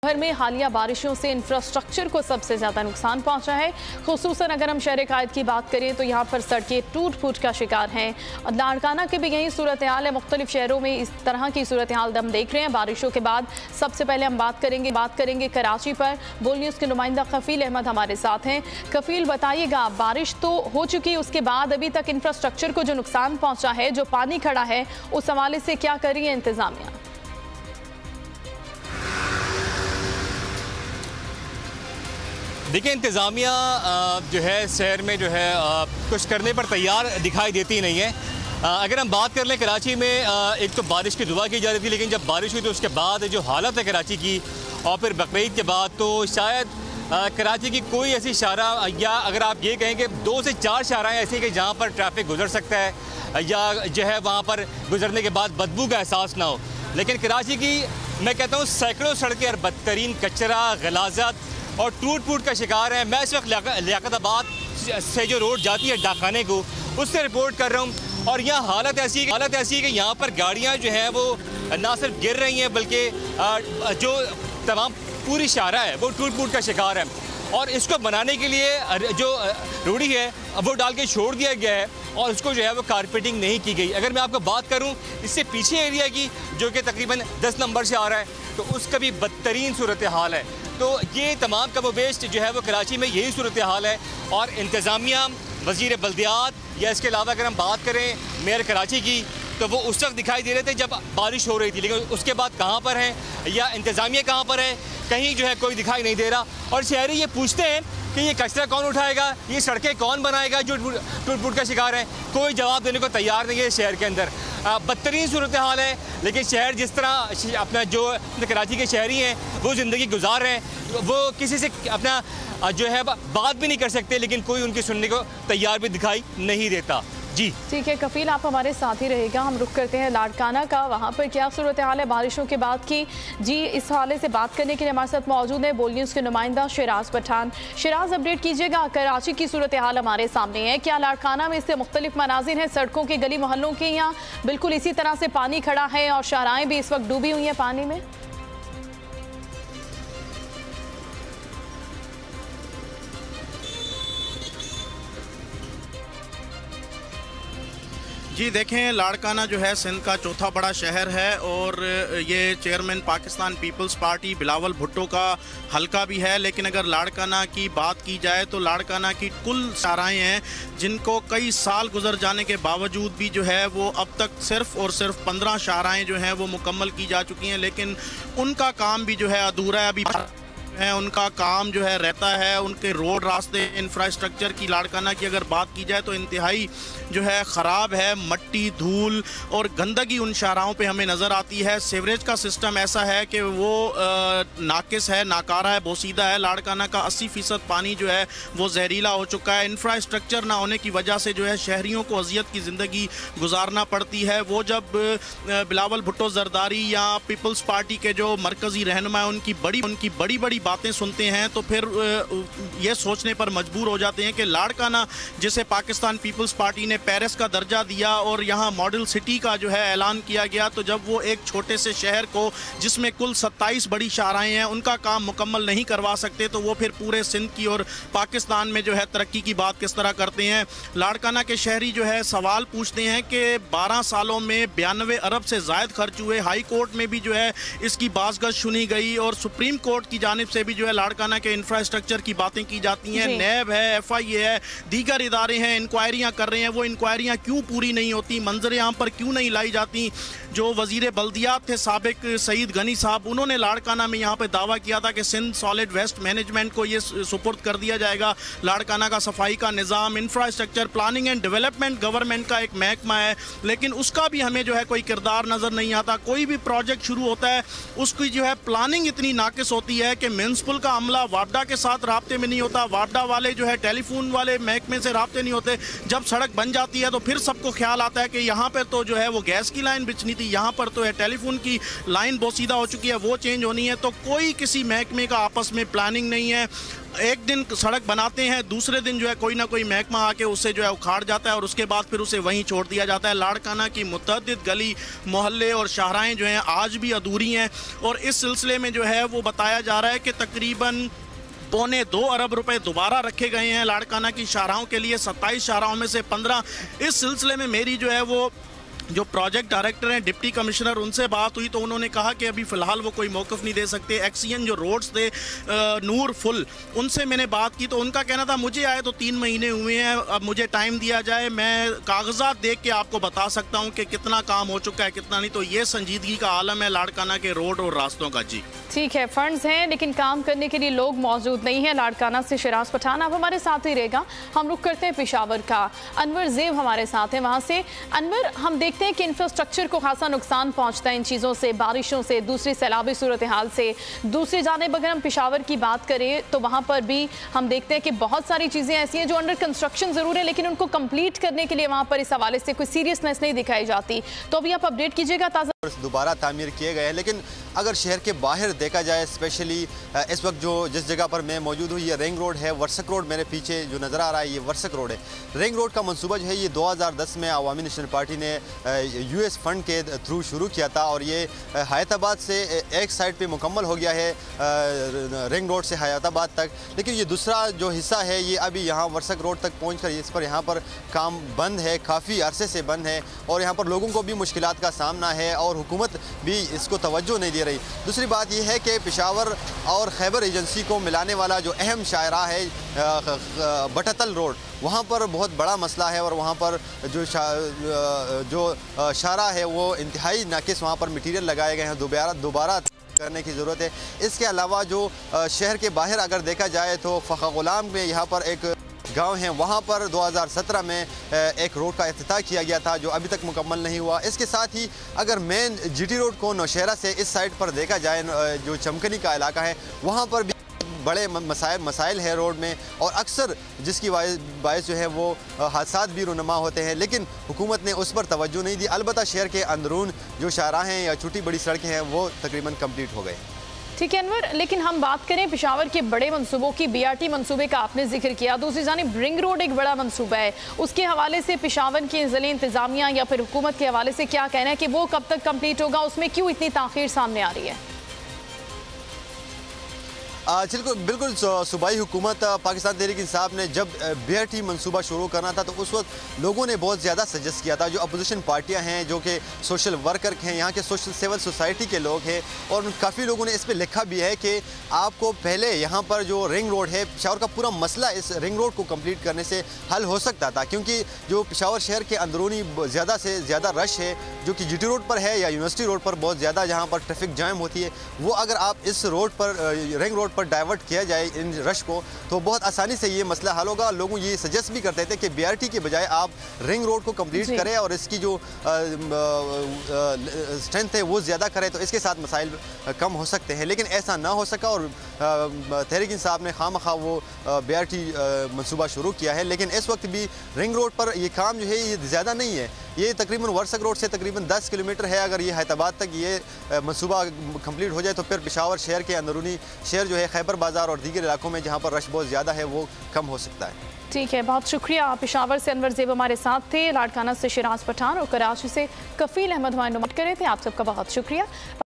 भर में हालिया बारिशों से इंफ्रास्ट्रक्चर को सबसे ज़्यादा नुकसान पहुंचा है। खुसूसन अगर हम शहर कायद की बात करें तो यहाँ पर सड़कें टूट फूट का शिकार हैं। लाड़काना की भी यही सूरत हाल है। मुख्तलिफ शहरों में इस तरह की सूरत हाल हम देख रहे हैं बारिशों के बाद। सबसे पहले हम बात करेंगे कराची पर। बोल न्यूज़ के नुमाइंदा कफील अहमद हमारे साथ हैं। कफील, बताइएगा, बारिश तो हो चुकी, उसके बाद अभी तक इंफ्रास्ट्रक्चर को जो नुकसान पहुंचा है, जो पानी खड़ा है, उस हवाले से क्या कर रही है इंतजामिया? देखिए, इंतज़ामिया जो है शहर में जो है कुछ करने पर तैयार दिखाई देती नहीं है। अगर हम बात कर लें कराची में, एक तो बारिश की दुआ की जा रही थी, लेकिन जब बारिश हुई तो उसके बाद जो हालत है कराची की, और फिर बकरीद के बाद तो शायद कराची की कोई ऐसी शारा, या अगर आप ये कहें कि 2 से 4 शाराएँ ऐसी कि जहाँ पर ट्रैफिक गुजर सकता है या जो है वहाँ पर गुजरने के बाद बदबू का एहसास ना हो। लेकिन कराची की मैं कहता हूँ सैकड़ों सड़कें और बदतरीन कचरा, गलाजत और टूट फूट का शिकार है। मैं इस वक्त लियाकताबाद से जो रोड जाती है डाकाने को, उससे रिपोर्ट कर रहा हूँ, और यहाँ हालत ऐसी है कि यहाँ पर गाड़ियाँ जो हैं वो ना सिर्फ गिर रही हैं, बल्कि जो तमाम पूरी शारा है वो टूट फूट का शिकार है। और इसको बनाने के लिए जो रोड़ी है वो डाल के छोड़ दिया गया है, और उसको जो है वो कारपेटिंग नहीं की गई। अगर मैं आपको बात करूँ इससे पीछे एरिया की, जो कि तकरीबन 10 नंबर से आ रहा है, तो उसका भी बदतरीन सूरत हाल है। तो ये तमाम कमोबेश जो है वो कराची में यही सूरत हाल है। और इंतज़ामिया, वज़ीर बल्दियात, या इसके अलावा अगर हम बात करें मेयर कराची की, तो वो उस वक्त दिखाई दे रहे थे जब बारिश हो रही थी, लेकिन उसके बाद कहाँ पर हैं, या इंतज़ामिया कहाँ पर है, कहीं जो है कोई दिखाई नहीं दे रहा। और शहरी ये पूछते हैं कि ये कचरा कौन उठाएगा, ये सड़कें कौन बनाएगा जो टूट फूट का शिकार है। कोई जवाब देने को तैयार नहीं है शहर के अंदर। बदतरीन सूरत हाल है। लेकिन शहर जिस तरह अपना जो कराची के शहरी हैं वो ज़िंदगी गुजार रहे हैं, वो किसी से अपना जो है बात भी नहीं कर सकते, लेकिन कोई उनकी सुनने को तैयार भी दिखाई नहीं देता। जी ठीक है कफील, आप हमारे साथ ही रहेगा। हम रुख करते हैं लाड़काना का, वहाँ पर क्या सूरत हाल है बारिशों के बाद की। जी, इस हवाले से बात करने के लिए हमारे साथ मौजूद है बोल न्यूज़ के नुमाइंदा शिराज पठान। शिराज, अपडेट कीजिएगा, कराची की सूरत हाल हमारे सामने है। क्या लाड़काना में इससे मुख्तलिफ मनाजिर हैं, सड़कों के गली मोहल्लों के, यहाँ बिल्कुल इसी तरह से पानी खड़ा है और शाराएँ भी इस वक्त डूबी हुई हैं पानी में? जी देखें, लाड़काना जो है सिंध का चौथा बड़ा शहर है, और ये चेयरमैन पाकिस्तान पीपल्स पार्टी बिलावल भुट्टो का हलका भी है। लेकिन अगर लाड़काना की बात की जाए तो लाड़काना की कुल शाराएँ हैं जिनको कई साल गुजर जाने के बावजूद भी जो है वो अब तक सिर्फ़ और सिर्फ 15 शाराएँ जो हैं वो मुकम्मल की जा चुकी हैं, लेकिन उनका काम भी जो है अधूरा है। अभी है उनका काम जो है रहता है। उनके रोड, रास्ते, इंफ्रास्ट्रक्चर की लाड़काना की अगर बात की जाए तो इंतहाई जो है ख़राब है। मट्टी, धूल और गंदगी उन शाराओं पे हमें नज़र आती है। सीवरेज का सिस्टम ऐसा है कि वो नाकिस है, नाकारा है, बोसीदा है। लाड़काना का 80% पानी जो है वो जहरीला हो चुका है। इंफ्रास्ट्रक्चर ना होने की वजह से जो है शहरियों को अजियत की ज़िंदगी गुजारना पड़ती है। वो जब बिलावल भुट्टो जरदारी या पीपल्स पार्टी के जो मरकज़ी रहनुमा है उनकी बड़ी बड़ी बातें सुनते हैं तो फिर ये सोचने पर मजबूर हो जाते हैं कि लाड़काना, जिसे पाकिस्तान पीपल्स पार्टी ने पेरिस का दर्जा दिया और यहाँ मॉडल सिटी का जो है ऐलान किया गया, तो जब वो एक छोटे से शहर को जिसमें कुल 27 बड़ी शाराएँ हैं उनका काम मुकम्मल नहीं करवा सकते, तो वो फिर पूरे सिंध की और पाकिस्तान में जो है तरक्की की बात किस तरह करते हैं। लाड़काना के शहरी जो है सवाल पूछते हैं कि 12 सालों में 92 अरब से ज़ायद खर्च हुए। हाई कोर्ट में भी जो है इसकी बाज़गश्त सुनी गई और सुप्रीम कोर्ट की जानिब से भी जो है लाड़काना के इंफ्रास्ट्रक्चर की बातें की जाती हैं। नैब है, FIA है, दीगर इदारे हैं, इंक्वायरियां कर रहे हैं। वो इंक्वायरियां क्यों पूरी नहीं होती, मंजर आम पर क्यों नहीं लाई जाती। जो वजीर बल्दियात थे साबिक सईद गनी साहब, उन्होंने लाड़काना में यहाँ पे दावा किया था कि सिंध सॉलिड वेस्ट मैनेजमेंट को ये सुपुर्द कर दिया जाएगा। लाड़काना का सफाई का निज़ाम, infrastructure, planning and development government का एक महकमा है, लेकिन उसका भी हमें जो है कोई किरदार नज़र नहीं आता। कोई भी प्रोजेक्ट शुरू होता है उसकी जो है प्लानिंग इतनी नाकिस होती है कि म्यूनसिपल का अमला वापडा के साथ राब्ते में नहीं होता, वापडा वाले जो है टेलीफोन वाले महकमे से राब्ते नहीं होते। जब सड़क बन जाती है तो फिर सबको ख्याल आता है कि यहाँ पर तो जो है वो गैस की लाइन बिछनी थी, यहाँ पर तो है टेलीफोन की लाइन बोसीदा हो चुकी है, वो चेंज होनी है। तो कोई किसी महकमे का आपस में प्लानिंग नहीं है। एक दिन सड़क बनाते हैं, दूसरे दिन जो है कोई ना कोई महकमा आके उसे जो है उखाड़ जाता है और उसके बाद फिर उसे वहीं छोड़ दिया जाता है। लाड़काना की मुतअद्दिद गली मोहल्ले और शाहराएँ जो हैं आज भी अधूरी हैं और इस सिलसिले में जो है वो बताया जा रहा है कि तकरीबन 2.25 अरब रुपए दोबारा रखे गए हैं लाड़काना की शाहराहों के लिए, 27 शाहराहों में से 15। इस सिलसिले में मेरी जो है वो जो प्रोजेक्ट डायरेक्टर हैं डिप्टी कमिश्नर, उनसे बात हुई तो उन्होंने कहा कि अभी फ़िलहाल वो कोई मौक़िफ़ नहीं दे सकते। एक्सीएन जो रोड्स थे नूर फुल, उनसे मैंने बात की तो उनका कहना था मुझे आए तो 3 महीने हुए हैं, अब मुझे टाइम दिया जाए, मैं कागजात देख के आपको बता सकता हूँ कि कितना काम हो चुका है कितना नहीं। तो ये संजीदगी का आलम है लाड़काना के रोड और रास्तों का। जी ठीक है, फंड्स हैं लेकिन काम करने के लिए लोग मौजूद नहीं है। लाड़काना से शिराज पठान अब हमारे साथ ही रहेगा। हम रुक करते हैं पेशावर का, अनवर ज़ेब हमारे साथ हैं वहाँ से। अनवर, हम देखते हैं कि इंफ्रास्ट्रक्चर को खासा नुकसान पहुँचता है इन चीज़ों से, बारिशों से, दूसरी सैलाबी सूरत हाल से। दूसरी जानिब अगर हम पेशावर की बात करें तो वहाँ पर भी हम देखते हैं कि बहुत सारी चीज़ें ऐसी हैं जो अंडर कंस्ट्रक्शन ज़रूर है लेकिन उनको कंप्लीट करने के लिए वहाँ पर इस हवाले से कोई सीरियसनेस नहीं दिखाई जाती। तो अभी आप अपडेट कीजिएगा ताज़ा। दोबारा तामीर किए गए हैं, लेकिन अगर शहर के बाहर देखा जाए, स्पेशली इस वक्त जो जिस जगह पर मैं मौजूद हूँ, ये रिंग रोड है, वर्सक रोड मेरे पीछे जो नज़र आ रहा है ये वर्सक रोड है। रिंग रोड का मंसूबा जो है ये 2010 में अवामी नेशनल पार्टी ने यूएस फंड के थ्रू शुरू किया था और ये हैदराबाद से एक साइड पे मुकम्मल हो गया है रिंग रोड से हैदराबाद तक, लेकिन ये दूसरा जो हिस्सा है ये अभी यहाँ वर्सक रोड तक पहुँच कर इस पर यहाँ पर काम बंद है, काफ़ी अरसे से बंद है और यहाँ पर लोगों को भी मुश्किलात का सामना है और हुकूमत भी इसको तवज्जो नहीं दे रही। दूसरी बात यह है कि पेशावर और खैबर एजेंसी को मिलाने वाला जो अहम शाहराह है बटतल रोड, वहाँ पर बहुत बड़ा मसला है और वहाँ पर जो शाहराह है वो इंतहाई नाकिस, वहाँ पर मटीरियल लगाए गए हैं, दोबारा करने की ज़रूरत है। इसके अलावा जो शहर के बाहर अगर देखा जाए तो फ़खा गुलाम में यहाँ पर एक गांव हैं, वहाँ पर 2017 में एक रोड का इफ्तिताह किया गया था जो अभी तक मुकम्मल नहीं हुआ। इसके साथ ही अगर मेन जीटी रोड को नौशहरा से इस साइड पर देखा जाए, जो चमकनी का इलाका है, वहाँ पर भी बड़े मसाइल है रोड में और अक्सर जिसकी बायस जो है वो हादसात भी रुनमा होते हैं, लेकिन हुकूमत ने उस पर तवज्जो नहीं दी। अलबत्ता शहर के अंदरून जो शाहराहें या छोटी बड़ी सड़कें हैं वो तकरीबन कंप्लीट हो गए। ठीक है अनवर, लेकिन हम बात करें पेशावर के बड़े मंसूबों की, बीआरटी मंसूबे का आपने जिक्र किया, दूसरी जानिब रिंग रोड एक बड़ा मंसूबा है, उसके हवाले से पेशावर की ज़िले इंतज़ामिया या फिर हुकूमत के हवाले से क्या कहना है कि वो कब तक कंप्लीट होगा, उसमें क्यों इतनी ताख़ीर सामने आ रही है? बिल्कुल सूबाई हुकूमत पाकिस्तान तहरीक इंसाफ ने जब बीआरटी मंसूबा शुरू करना था तो उस वक्त लोगों ने बहुत ज़्यादा सजेस्ट किया था। जो अपोजिशन पार्टियां हैं, जो कि सोशल वर्कर हैं, यहाँ के सोशल सिविल सोसाइटी के लोग हैं और काफ़ी लोगों ने इस पर लिखा भी है कि आपको पहले यहाँ पर जो रिंग रोड है, पेशावर का पूरा मसला इस रिंग रोड को कंप्लीट करने से हल हो सकता था, क्योंकि जो पेशावर शहर के अंदरूनी ज़्यादा से ज़्यादा रश है जो कि जीटी रोड पर है या यूनिवर्सिटी रोड पर बहुत ज़्यादा जहाँ पर ट्रैफिक जाम होती है, वो अगर आप इस रोड पर रिंग रोड पर डाइवर्ट किया जाए इन रश को तो बहुत आसानी से ये मसला हल होगा। लोग ये सजेस्ट भी करते थे कि बीआरटी के बजाय आप रिंग रोड को कंप्लीट करें और इसकी जो स्ट्रेंथ है वो ज़्यादा करें तो इसके साथ मसाइल कम हो सकते हैं, लेकिन ऐसा ना हो सका और तहरीक इंसाफ ने खामखा वो बीआरटी मंसूबा शुरू किया है। लेकिन इस वक्त भी रिंग रोड पर ये काम जो है ये ज़्यादा नहीं है, ये तकरीबन वर्सक रोड से तकरीबन 10 किलोमीटर है। अगर ये हैदराबाद तक ये मंसूबा कंप्लीट हो जाए तो फिर पेशावर शहर के अंदरूनी शहर जो है खैबर बाजार और दीगर इलाकों में जहाँ पर रश बहुत ज़्यादा है वो कम हो सकता है। ठीक है, बहुत शुक्रिया। पेशावर से अनवर ज़ेब हमारे साथ थे, लाड़काना से शिराज पठान और कराची से कफील अहमद हमारे नुमाइंद कर रहे थे। आप सबका बहुत शुक्रिया।